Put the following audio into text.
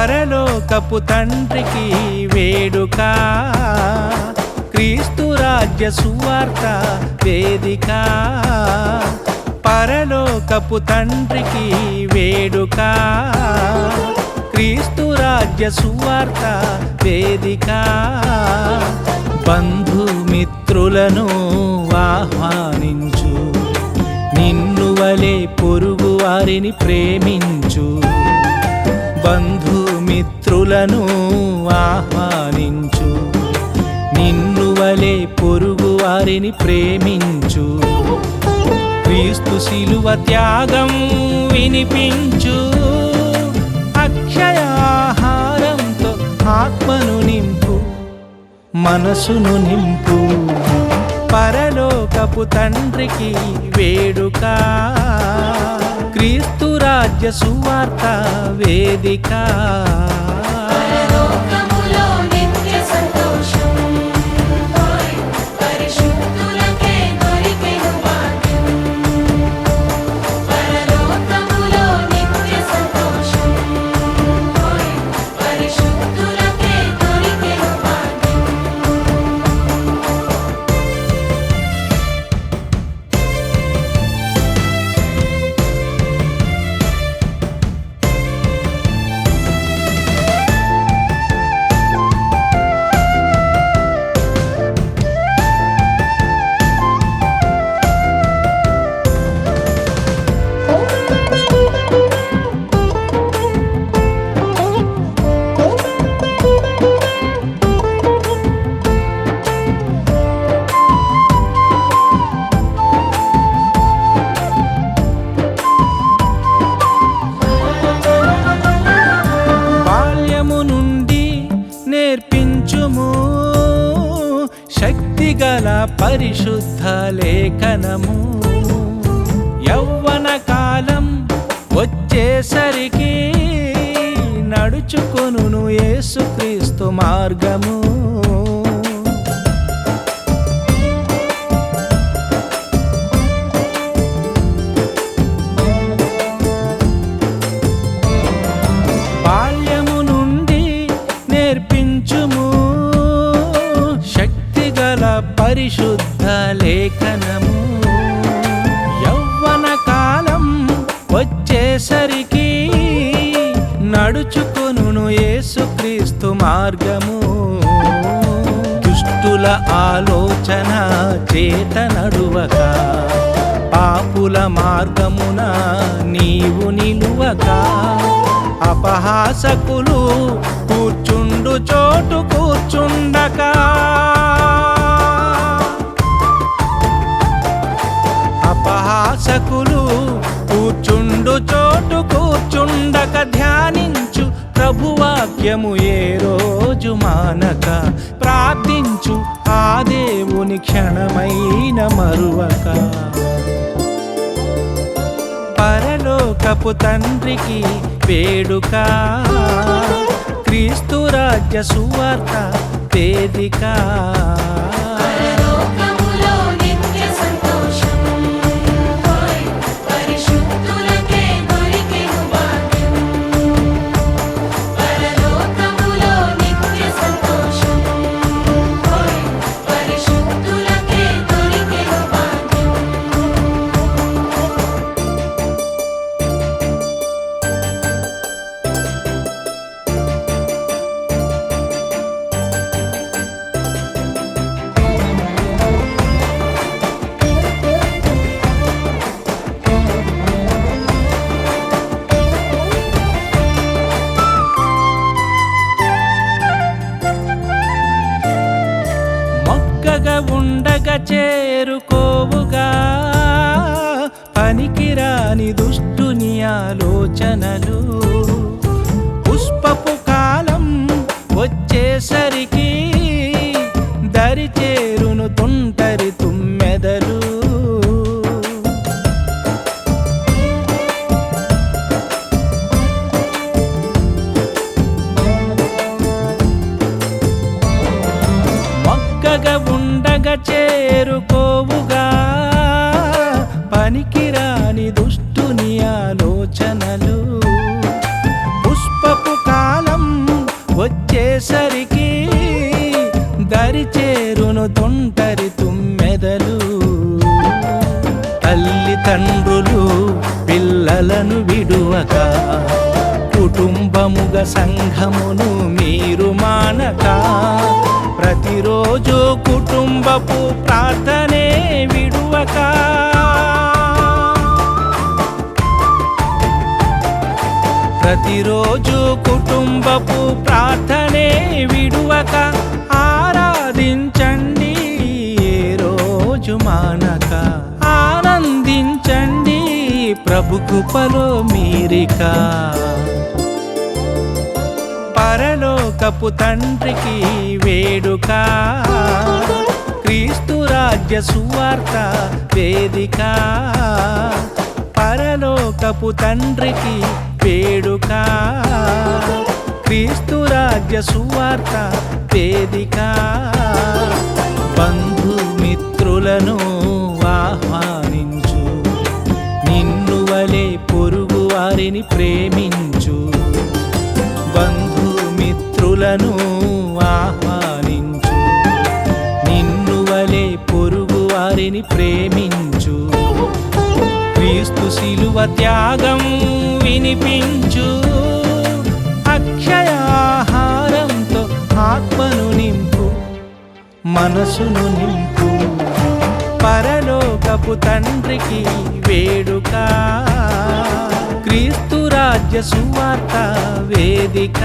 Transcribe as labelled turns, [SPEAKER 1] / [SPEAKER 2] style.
[SPEAKER 1] పరలోకపు తండ్రికి వేడుక, క్రీస్తు రాజ్య సువార్త వేదిక. పరలోకపు తండ్రికి వేడుక, క్రీస్తు రాజ్య సువార్త వేదిక. బంధుమిత్రులను ఆహ్వానించు, నిన్ను వలె పొరుగు వారిని ప్రేమించు. బంధుమిత్రులను ఆహ్వానించు, నిన్ను వలె పొరుగు వారిని ప్రేమించు. క్రీస్తు శిలువ త్యాగం వినిపించు, అక్షయాహారంతో ఆత్మను నింపు, మనసును నింపు. పరలోకపు తండ్రికి వేడుక, క్రీస్తు రాజ్య సువార్త వేదిక. నేర్పించుము శక్తిగల పరిశుద్ధ లేఖనము. యవ్వన కాలం వచ్చేసరికి నడుచుకొనును యేసుక్రీస్తు మార్గము. బాల్యము నుండి నేర్పించుము శక్తిగల పరిశుద్ధ లేఖనము. యవ్వన కాలం వచ్చేసరికి నడుచుకొనును యేసుక్రీస్తు మార్గము. దుష్టుల ఆలోచన చేత నడువక, పాపుల మార్గమున నీవు నిలువక, అపహాసకులు కూర్చుండు చోటు కూర్చుండక, అపహాసకులు కూర్చుండు చోటు కూర్చుండక, ధ్యానించు ప్రభువాక్యము ఏ రోజు మానక, ప్రార్థించు ఆ దేవుని క్షణమైన మరువక. పరలోకపు తండ్రికి వేడుక, క్రీస్తు రాజ్య సువార్త వేదిక. ఉండగా చేరుకోవుగా పనికిరాని దుష్టుని ఆలోచనలు. పుష్పపు కాలం వచ్చేసరికి దరి చేరును తుంటరి తుమ్మెదలు. ఉండగా చేరుకోవుగా పనికిరాని దుష్టుని ఆలోచనలు. వచ్చేసరికి దరిచేరును తొంటరి తుమ్మెదలు. తల్లిదండ్రులు పిల్లలను విడువక, కుటుంబముగా సంఘమును మీరు మానక, ప్రతిరోజు కుటుంబపు ప్రార్థనే విడువక, ప్రతిరోజు కుటుంబపు ప్రార్థనే విడువక ఆరాధించండి ఏ రోజు మానక. ఆనందించండి ప్రభు కృపలో మీరిక. పరలోకపు తండ్రికి వేడుక, క్రీస్తు రాజ్య సువార్త వేదిక. పరలోకపు తండ్రికి వేడుక, క్రీస్తు రాజ్య సువార్త వేదిక. బంధుమిత్రులను ఆహ్వానించు, నిన్ను వలె పొరుగు వారిని ప్రేమించు. బంధుమిత్రులను ఆహ్వానించు, నిన్ను వలె పొరుగు వారిని ప్రేమించు. క్రీస్తు శిలువ త్యాగం వినిపించు, అక్షయాహారంతో ఆత్మను నింపు, మనసును నింపు. పరలోకపు తండ్రికి వేడుక, క్రీస్తు రాజ్య సువార్త వేదిక.